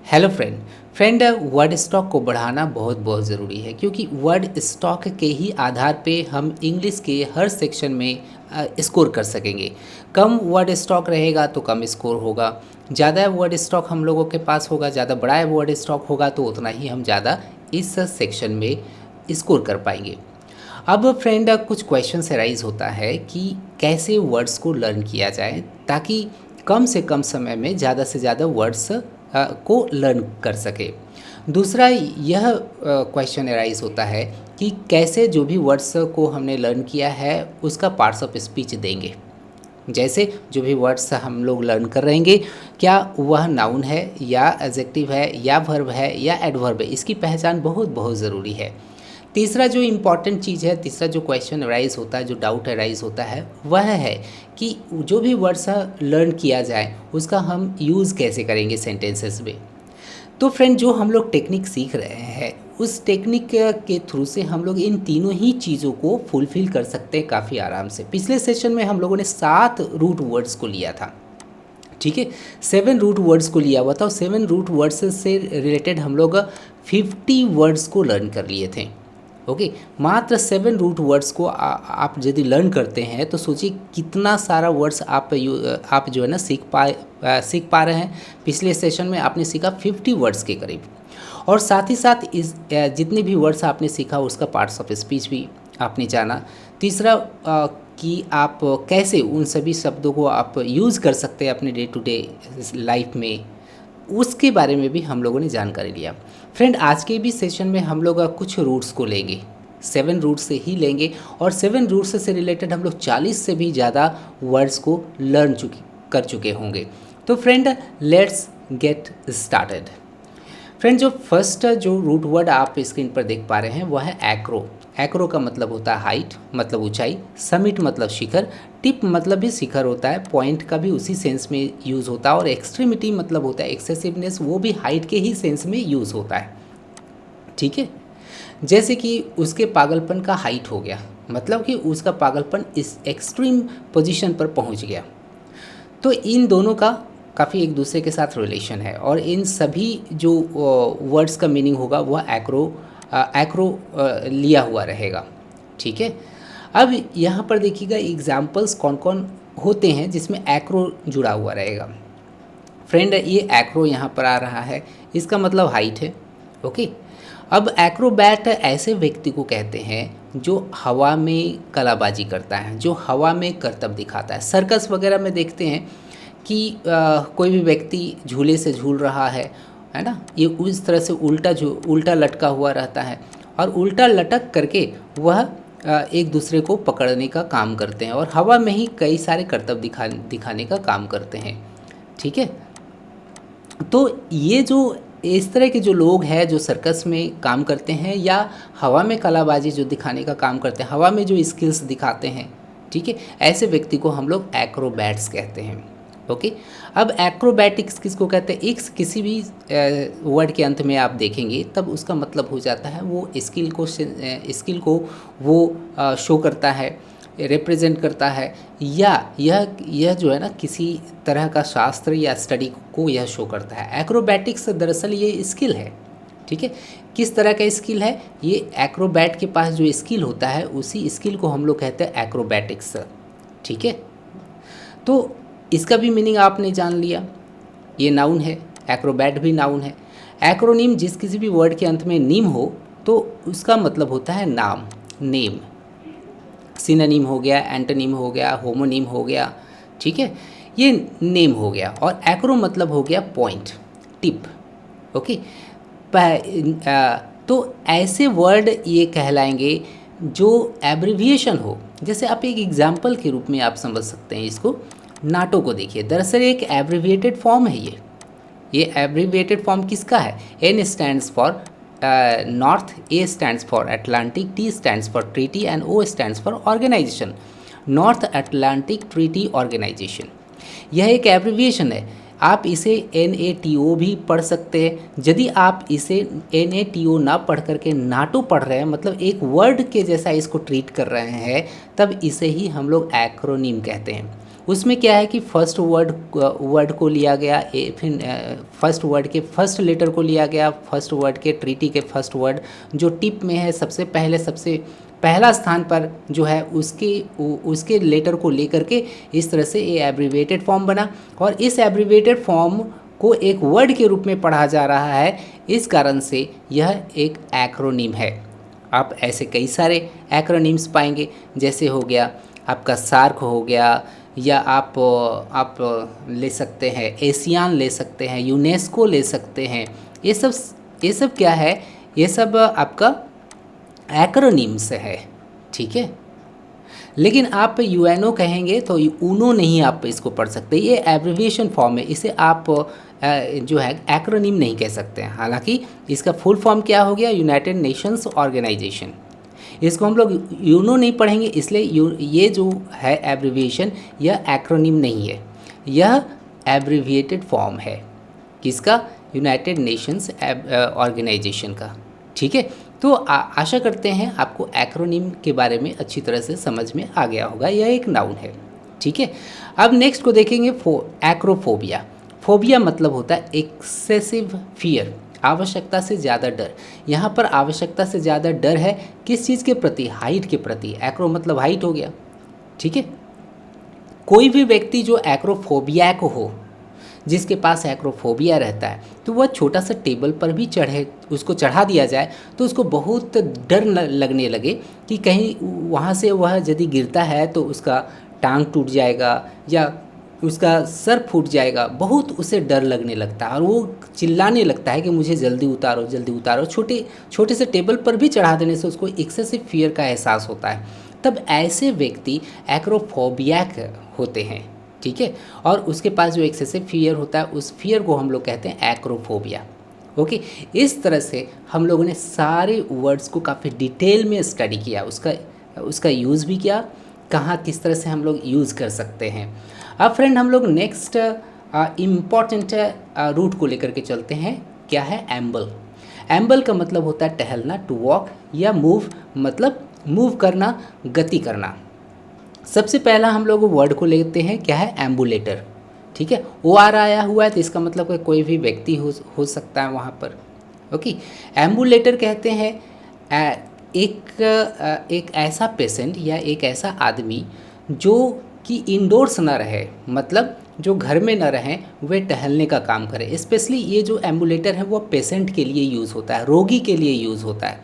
Hello friend word stock को बढ़ाना बहुत बहुत ज़रूरी है, क्योंकि वर्ड स्टॉक के ही आधार पे हम इंग्लिश के हर सेक्शन में स्कोर कर सकेंगे। कम वर्ड स्टॉक रहेगा तो कम स्कोर होगा, ज़्यादा वर्ड स्टॉक हम लोगों के पास होगा, ज़्यादा बड़ा वर्ड स्टॉक होगा तो उतना ही हम ज़्यादा इस सेक्शन में स्कोर कर पाएंगे। अब फ्रेंड कुछ क्वेश्चन से राइज होता है कि कैसे वर्ड्स को लर्न किया जाए ताकि कम से कम समय में ज़्यादा से ज़्यादा वर्ड्स को लर्न कर सके। दूसरा यह क्वेश्चन अराइज होता है कि कैसे जो भी वर्ड्स को हमने लर्न किया है उसका पार्ट्स ऑफ स्पीच देंगे। जैसे जो भी वर्ड्स हम लोग लर्न कर रहेंगे, क्या वह नाउन है या एडजेक्टिव है या वर्ब है या एडवर्ब है, इसकी पहचान बहुत बहुत ज़रूरी है। तीसरा जो इम्पॉर्टेंट चीज़ है, तीसरा जो क्वेश्चन अराइज होता है, जो डाउट अराइज होता है, वह है कि जो भी वर्ड्स लर्न किया जाए उसका हम यूज़ कैसे करेंगे सेंटेंसेस में। तो फ्रेंड जो हम लोग टेक्निक सीख रहे हैं उस टेक्निक के थ्रू से हम लोग इन तीनों ही चीज़ों को फुलफ़िल कर सकते हैं काफ़ी आराम से। पिछले सेशन में हम लोगों ने 7 रूट वर्ड्स को लिया था, ठीक है, 7 रूट वर्ड्स को लिया हुआ था और 7 रूट वर्ड्स से रिलेटेड हम लोग 50 वर्ड्स को लर्न कर लिए थे। ओके, मात्र 7 रूट वर्ड्स को आप यदि लर्न करते हैं तो सोचिए कितना सारा वर्ड्स आप जो है ना सीख पा रहे हैं। पिछले सेशन में आपने सीखा 50 वर्ड्स के करीब, और साथ ही साथ इस जितने भी वर्ड्स आपने सीखा उसका पार्ट्स ऑफ स्पीच भी आपने जाना। तीसरा कि आप कैसे उन सभी शब्दों को आप यूज़ कर सकते हैं अपने डे टू डे लाइफ में, उसके बारे में भी हम लोगों ने जानकारी लिया। फ्रेंड आज के भी सेशन में हम लोग कुछ रूट्स को लेंगे, 7 रूट्स से ही लेंगे, और 7 रूट्स से रिलेटेड हम लोग 40 से भी ज़्यादा वर्ड्स को लर्न कर चुके होंगे। तो friend let's get started. Friend जो फर्स्ट जो रूट वर्ड आप स्क्रीन पर देख पा रहे हैं वह है एक्रो। एक्रो का मतलब होता है हाइट, मतलब ऊंचाई, समिट मतलब शिखर, टिप मतलब भी शिखर होता है, पॉइंट का भी उसी सेंस में यूज़ होता है, और एक्सट्रीमिटी मतलब होता है एक्सेसिवनेस, वो भी हाइट के ही सेंस में यूज़ होता है। ठीक है, जैसे कि उसके पागलपन का हाइट हो गया, मतलब कि उसका पागलपन इस एक्सट्रीम पोजीशन पर पहुंच गया। तो इन दोनों का काफ़ी एक दूसरे के साथ रिलेशन है, और इन सभी जो वर्ड्स का मीनिंग होगा वह एक्रो लिया हुआ रहेगा। ठीक है, अब यहाँ पर देखिएगा एग्जाम्पल्स कौन कौन होते हैं जिसमें एक्रो जुड़ा हुआ रहेगा। फ्रेंड ये एक्रो यहाँ पर आ रहा है, इसका मतलब हाइट है। ओके, अब एक्रोबैट ऐसे व्यक्ति को कहते हैं जो हवा में कलाबाजी करता है, जो हवा में करतब दिखाता है। सर्कस वगैरह में देखते हैं कि कोई भी व्यक्ति झूले से झूल रहा है ना, ये उस तरह से उल्टा लटका हुआ रहता है, और उल्टा लटक करके वह एक दूसरे को पकड़ने का काम करते हैं, और हवा में ही कई सारे करतब दिखाने का काम करते हैं। ठीक है, तो ये जो इस तरह के जो लोग हैं जो सर्कस में काम करते हैं या हवा में कलाबाजी जो दिखाने का काम करते हैं, हवा में जो स्किल्स दिखाते हैं, ठीक है, ऐसे व्यक्ति को हम लोग एक्रोबैट्स कहते हैं। ओके, अब एक्रोबैटिक्स किसको कहते हैं, एक किसी भी वर्ड के अंत में आप देखेंगे तब उसका मतलब हो जाता है वो स्किल को वो शो करता है, रिप्रेजेंट करता है, या यह जो है ना किसी तरह का शास्त्र या स्टडी को यह शो करता है। एक्रोबैटिक्स दरअसल ये स्किल है। ठीक है, किस तरह का स्किल है, ये एक्रोबैट के पास जो स्किल होता है उसी स्किल को हम लोग कहते हैं एक्रोबैटिक्स। ठीक है, तो इसका भी मीनिंग आपने जान लिया, ये नाउन है, एक्रोबैट भी नाउन है। एक्रोनिम जिस किसी भी वर्ड के अंत में निम हो तो उसका मतलब होता है नाम, नेम। सिनोनिम हो गया, एंटोनिम हो गया, होमोनिम हो गया, ठीक है, ये नेम हो गया। और एक्रो मतलब हो गया पॉइंट, टिप। ओके, तो ऐसे वर्ड ये कहलाएंगे जो एब्रिविएशन हो। जैसे आप एक एग्जाम्पल के रूप में आप समझ सकते हैं इसको, नाटो को देखिए, दरअसल एक एब्रिविएटेड फॉर्म है ये एब्रिविएटेड फॉर्म किसका है, N stands for north, A stands for Atlantic, T stands for treaty and O stands for organisation. North Atlantic treaty organisation, यह एक एब्रिविएशन है। आप इसे NATO भी पढ़ सकते हैं। यदि आप इसे NATO ना पढ़ करके नाटो पढ़ रहे हैं, मतलब एक वर्ड के जैसा इसको ट्रीट कर रहे हैं, तब इसे ही हम लोग एक्रोनिम कहते हैं। उसमें क्या है कि फर्स्ट वर्ड को लिया गया, फिर फर्स्ट वर्ड के फर्स्ट लेटर को लिया गया, फर्स्ट वर्ड के ट्रीटी के फर्स्ट वर्ड जो टिप में है सबसे पहला स्थान पर जो है उसके लेटर को लेकर के इस तरह से ये एब्रीविएटेड फॉर्म बना, और इस एब्रीविएटेड फॉर्म को एक वर्ड के रूप में पढ़ा जा रहा है, इस कारण से यह एक एक्रोनिम है। आप ऐसे कई सारे एक्रोनिम्स पाएंगे, जैसे हो गया आपका सार्क हो गया, या आप ले सकते हैं एशियान ले सकते हैं, यूनेस्को ले सकते हैं। ये सब क्या है, ये सब आपका एक्रोनिम्स है, ठीक है। लेकिन आप यूएनओ कहेंगे तो यूनो नहीं आप इसको पढ़ सकते, ये एब्रिविएशन फॉर्म है, इसे आप जो है एक्रोनिम नहीं कह सकते हैं। हालांकि इसका फुल फॉर्म क्या हो गया, यूनाइटेड नेशंस ऑर्गेनाइजेशन। इसको हम लोग यूनो नहीं पढ़ेंगे, इसलिए ये जो है एब्रिविएशन यह एक्रोनिम नहीं है, यह एब्रिविएटेड फॉर्म है। किसका, यूनाइटेड नेशंस ऑर्गेनाइजेशन का, ठीक है। तो आशा करते हैं आपको एक्रोनिम के बारे में अच्छी तरह से समझ में आ गया होगा, यह एक नाउन है, ठीक है। अब नेक्स्ट को देखेंगे एक्रोफोबिया। फोबिया मतलब होता है एक्सेसिव फियर, आवश्यकता से ज़्यादा डर। यहाँ पर आवश्यकता से ज़्यादा डर है किस चीज़ के प्रति, हाइट के प्रति। एक्रो मतलब हाइट हो गया, ठीक है। कोई भी व्यक्ति जो एक्रोफोबिया को हो, जिसके पास एक्रोफोबिया रहता है, तो वह छोटा सा टेबल पर भी उसको चढ़ा दिया जाए तो उसको बहुत डर लगने लगे कि कहीं वहाँ से वह यदि गिरता है तो उसका टांग टूट जाएगा या उसका सर फूट जाएगा, बहुत उसे डर लगने लगता है और वो चिल्लाने लगता है कि मुझे जल्दी उतारो जल्दी उतारो। छोटे से टेबल पर भी चढ़ा देने से उसको एक्सेसिव फियर का एहसास होता है, तब ऐसे व्यक्ति एक्रोफोबिया होते हैं, ठीक है। और उसके पास जो एक्सेसिव फियर होता है उस फियर को हम लोग कहते हैं एक्रोफोबिया, ओके। इस तरह से हम लोगों ने सारे वर्ड्स को काफ़ी डिटेल में स्टडी किया, उसका यूज़ भी किया, कहाँ किस तरह से हम लोग यूज़ कर सकते हैं। अब फ्रेंड हम लोग नेक्स्ट इम्पॉर्टेंट रूट को लेकर के चलते हैं, क्या है, एम्बल। एम्बल का मतलब होता है टहलना, टू वॉक, या मूव मतलब मूव करना, गति करना। सबसे पहला हम लोग वर्ड को लेते हैं, क्या है, एम्बुलेटर, ठीक है। OR आया हुआ है तो इसका मतलब है कोई भी व्यक्ति हो सकता है वहाँ पर, ओके। एम्बुलेटर कहते हैं एक ऐसा पेशेंट या एक ऐसा आदमी जो कि इंडोर्स ना रहे, मतलब जो घर में ना रहें, वे टहलने का काम करें। स्पेशली ये जो एम्बुलेटर है वो पेशेंट के लिए यूज़ होता है, रोगी के लिए यूज़ होता है।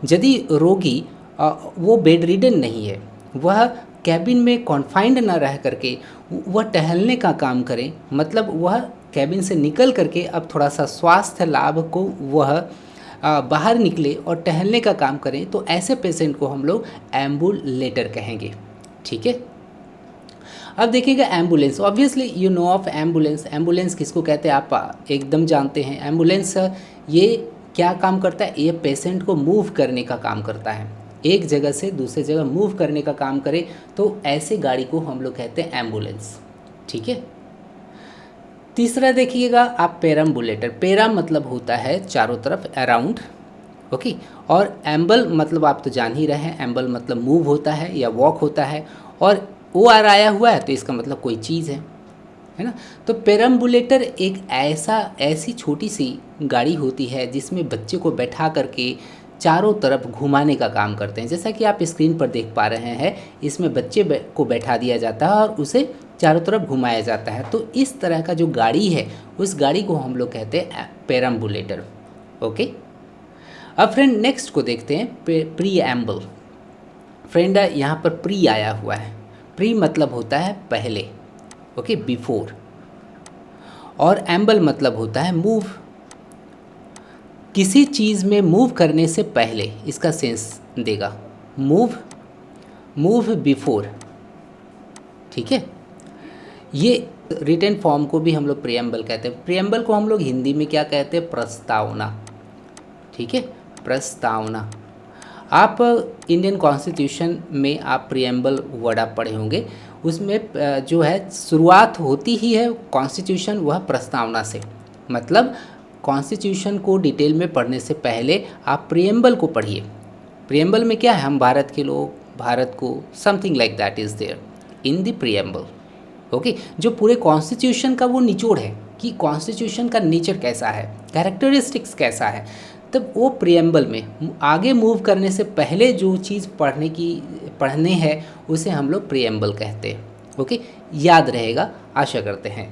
यदि रोगी वो बेड रिडन नहीं है, वह कैबिन में कॉन्फाइंड ना रह करके वह टहलने का काम करें, मतलब वह कैबिन से निकल करके अब थोड़ा सा स्वास्थ्य लाभ को वह बाहर निकले और टहलने का काम करें, तो ऐसे पेशेंट को हम लोग एम्बुलेटर कहेंगे, ठीक है। अब देखिएगा ambulance, obviously you know of ambulance. Ambulance किसको कहते हैं आप एकदम जानते हैं। एम्बुलेंस ये क्या काम करता है, ये पेशेंट को मूव करने का काम करता है, एक जगह से दूसरे जगह मूव करने का काम करे, तो ऐसे गाड़ी को हम लोग कहते हैं एम्बुलेंस, ठीक है। तीसरा देखिएगा आप पेरम्बुलेटर। पेरा मतलब होता है चारों तरफ, अराउंड, ओके। और एम्बल मतलब आप तो जान ही रहे हैं, एम्बल मतलब मूव होता है या वॉक होता है, और OR आया हुआ है तो इसका मतलब कोई चीज़ है ना। तो पेरम्बुलेटर एक ऐसी छोटी सी गाड़ी होती है जिसमें बच्चे को बैठा करके चारों तरफ घुमाने का काम करते हैं। जैसा कि आप स्क्रीन पर देख पा रहे हैं, इसमें बच्चे को बैठा दिया जाता है और उसे चारों तरफ घुमाया जाता है। तो इस तरह का जो गाड़ी है उस गाड़ी को हम लोग कहते हैं पेरम्बुलेटर, ओके। अब फ्रेंड नेक्स्ट को देखते हैं, प्रीएम्बल। फ्रेंड यहाँ पर प्री आया हुआ है, प्री मतलब होता है पहले, ओके, बिफोर, और एम्बल मतलब होता है मूव, किसी चीज़ में मूव करने से पहले, इसका सेंस देगा, मूव बिफोर, ठीक है। ये रिटन फॉर्म को भी हम लोग प्रीएम्बल कहते हैं। प्रीएम्बल को हम लोग हिंदी में क्या कहते हैं, प्रस्तावना, ठीक है, प्रस्तावना। आप इंडियन कॉन्स्टिट्यूशन में आप प्रीएम्बल वर्ड आप पढ़े होंगे, उसमें जो है शुरुआत होती ही है कॉन्स्टिट्यूशन वह प्रस्तावना से, मतलब कॉन्स्टिट्यूशन को डिटेल में पढ़ने से पहले आप प्रीएम्बल को पढ़िए। प्रीएम्बल में क्या है, हम भारत के लोग, भारत को, something like that is there in the preamble, okay, जो पूरे कॉन्स्टिट्यूशन का वो निचोड़ है कि कॉन्स्टिट्यूशन का नेचर कैसा है, कैरेक्टरिस्टिक्स कैसा है, तब वो प्रियम्बल में आगे मूव करने से पहले जो चीज़ पढ़ने हैं उसे हम लोग प्रियम्बल कहते हैं। ओके, याद रहेगा, आशा करते हैं।